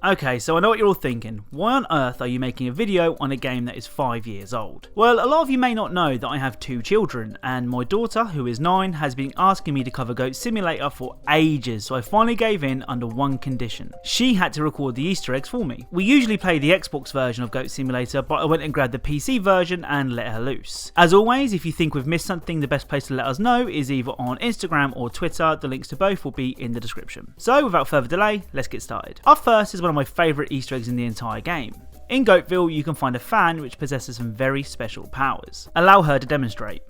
Okay, so I know what you're all thinking. Why on earth are you making a video on a game that is 5 years old? Well, a lot of you may not know that I have 2 children, and my daughter, who is 9, has been asking me to cover Goat Simulator for ages, so I finally gave in under one condition. She had to record the Easter eggs for me. We usually play the Xbox version of Goat Simulator, but I went and grabbed the PC version and let her loose. As always, if you think we've missed something, the best place to let us know is either on Instagram or Twitter. The links to both will be in the description. So without further delay, let's get started. Up first is one of my favourite Easter eggs in the entire game. In Goatville, you can find a fan which possesses some very special powers. Allow her to demonstrate.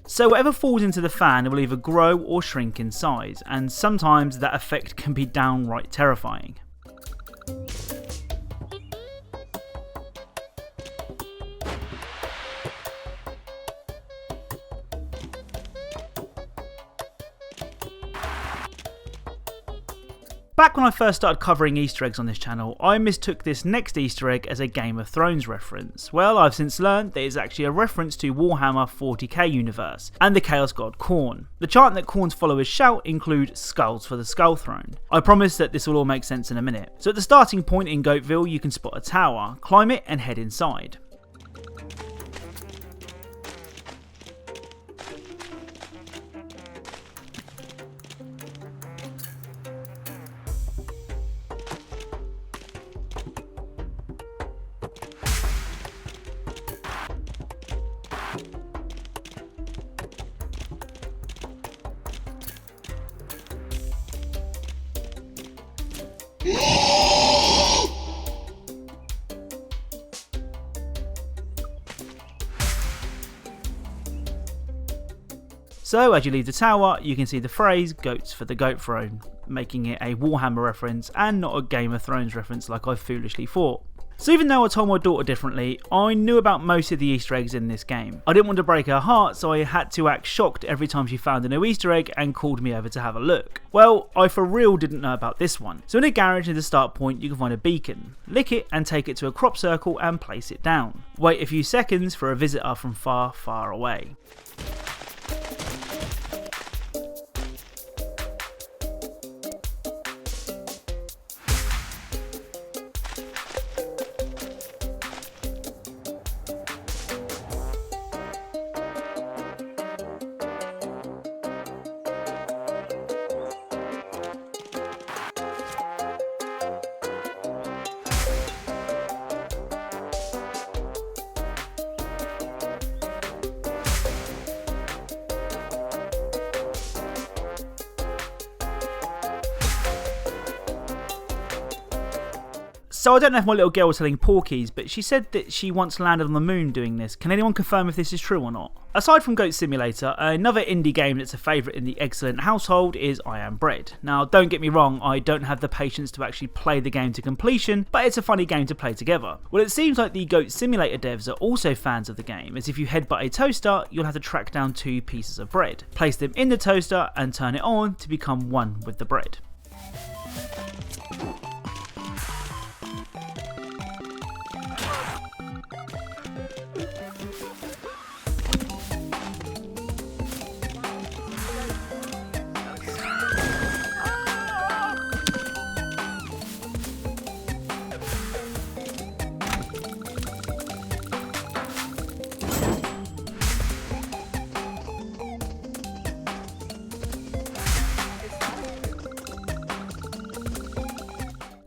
So whatever falls into the fan will either grow or shrink in size, and sometimes that effect can be downright terrifying. Back when I first started covering Easter eggs on this channel, I mistook this next Easter egg as a Game of Thrones reference. Well, I've since learned that it's actually a reference to Warhammer 40k universe and the Chaos God Khorne. The chant that Khorne's followers shout include "Skulls for the Skull Throne." I promise that this will all make sense in a minute. So at the starting point in Goatville, you can spot a tower, climb it and head inside. So as you leave the tower, you can see the phrase "Goats for the Goat Throne," making it a Warhammer reference and not a Game of Thrones reference like I foolishly thought. So even though I told my daughter differently, I knew about most of the Easter eggs in this game. I didn't want to break her heart, so I had to act shocked every time she found a new Easter egg and called me over to have a look. Well, I for real didn't know about this one. So in a garage near the start point, you can find a beacon. Lick it and take it to a crop circle and place it down. Wait a few seconds for a visitor from far, far away. So I don't know if my little girl was telling porkies, but she said that she once landed on the moon doing this. Can anyone confirm if this is true or not? Aside from Goat Simulator, another indie game that's a favourite in the Eggcellent household is I Am Bread. Now don't get me wrong, I don't have the patience to actually play the game to completion, but it's a funny game to play together. Well, it seems like the Goat Simulator devs are also fans of the game, as if you headbutt a toaster, you'll have to track down 2 pieces of bread, place them in the toaster and turn it on to become one with the bread.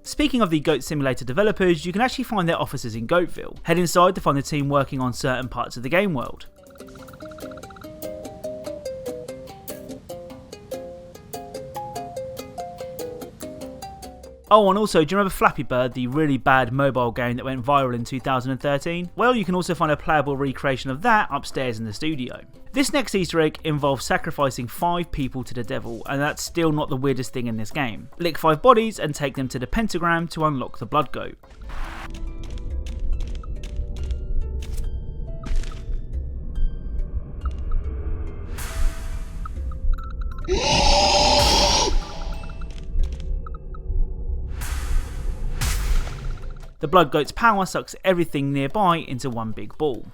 Speaking of the Goat Simulator developers, you can actually find their offices in Goatville. Head inside to find the team working on certain parts of the game world. Oh, and also, do you remember Flappy Bird, the really bad mobile game that went viral in 2013? Well, you can also find a playable recreation of that upstairs in the studio. This next Easter egg involves sacrificing 5 people to the devil, and that's still not the weirdest thing in this game. Lick 5 bodies and take them to the pentagram to unlock the blood goat. The blood goat's power sucks everything nearby into one big ball.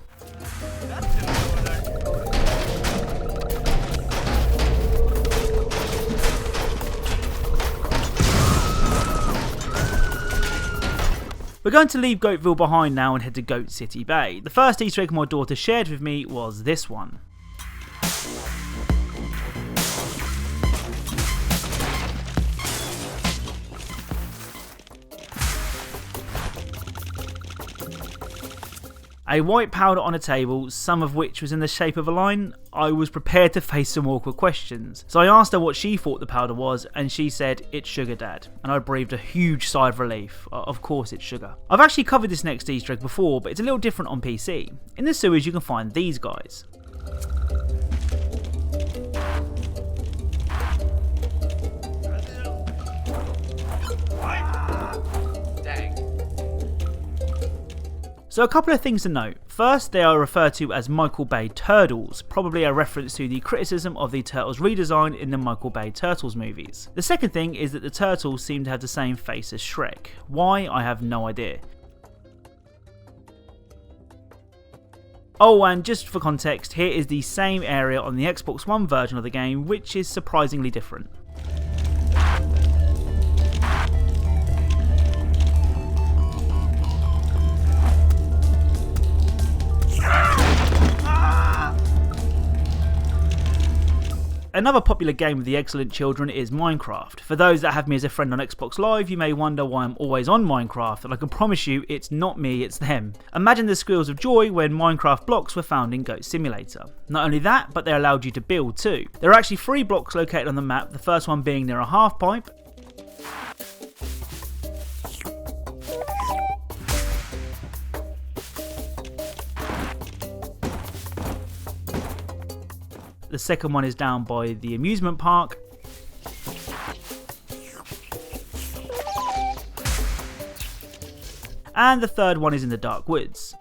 We're going to leave Goatville behind now and head to Goat City Bay. The first Easter egg my daughter shared with me was this one. A white powder on a table, some of which was in the shape of a line. I was prepared to face some awkward questions. So I asked her what she thought the powder was, and she said, "It's sugar, Dad." And I breathed a huge sigh of relief. Of course it's sugar. I've actually covered this next Easter egg before, but it's a little different on PC. In the sewers you can find these guys. So a couple of things to note. First, they are referred to as Michael Bay Turtles, probably a reference to the criticism of the Turtles redesign in the Michael Bay Turtles movies. The second thing is that the Turtles seem to have the same face as Shrek. Why? I have no idea. Oh, and just for context, here is the same area on the Xbox One version of the game, which is surprisingly different. Another popular game with the Eggcellent children is Minecraft. For those that have me as a friend on Xbox Live, you may wonder why I'm always on Minecraft, and I can promise you it's not me, it's them. Imagine the squeals of joy when Minecraft blocks were found in Goat Simulator. Not only that, but they allowed you to build too. There are actually 3 blocks located on the map, the first one being near a half pipe. The second one is down by the amusement park. And the third one is in the dark woods.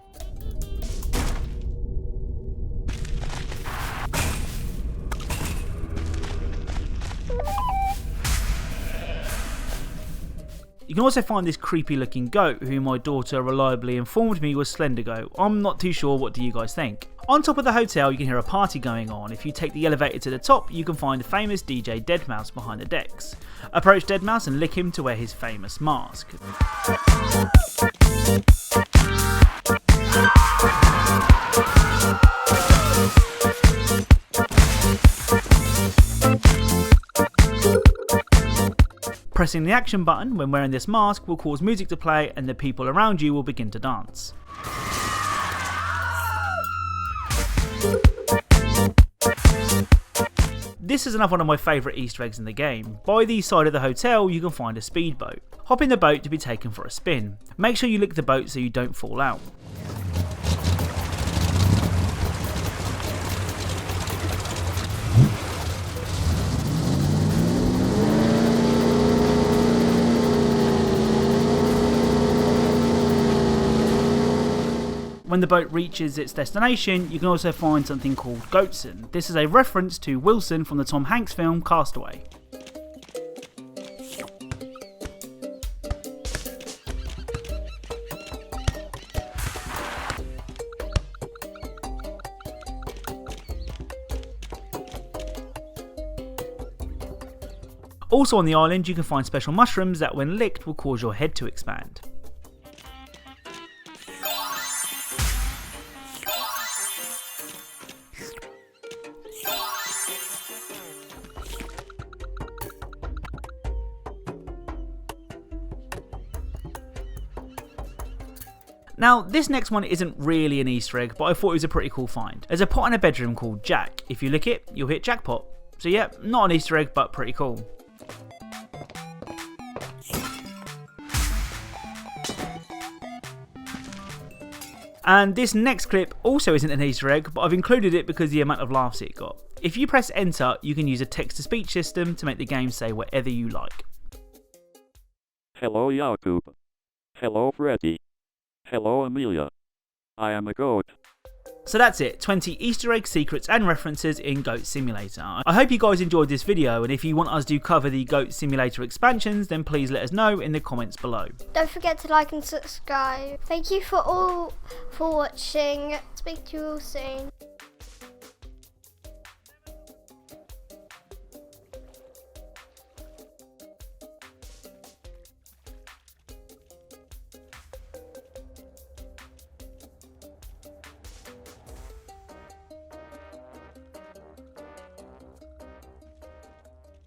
You can also find this creepy looking goat who my daughter reliably informed me was Slendergo. I'm not too sure, what do you guys think? On top of the hotel you can hear a party going on. If you take the elevator to the top you can find the famous DJ Deadmau5 behind the decks. Approach Deadmau5 and lick him to wear his famous mask. Pressing the action button when wearing this mask will cause music to play and the people around you will begin to dance. This is another one of my favourite Easter eggs in the game. By the side of the hotel you can find a speedboat. Hop in the boat to be taken for a spin. Make sure you lick the boat so you don't fall out. When the boat reaches its destination, you can also find something called GoatZ. This is a reference to Wilson from the Tom Hanks film Castaway. Also on the island you can find special mushrooms that when licked will cause your head to expand. Now, this next one isn't really an Easter egg, but I thought it was a pretty cool find. There's a pot in a bedroom called Jack. If you lick it, you'll hit jackpot. So yeah, not an Easter egg, but pretty cool. And this next clip also isn't an Easter egg, but I've included it because of the amount of laughs it got. If you press enter, you can use a text-to-speech system to make the game say whatever you like. Hello Jakub. Hello Freddy. Hello Amelia. I am a goat. So that's it, 20 Easter egg secrets and references in Goat Simulator. I hope you guys enjoyed this video, and if you want us to cover the Goat Simulator expansions, then please let us know in the comments below. Don't forget to like and subscribe. Thank you for watching. Speak to you all soon.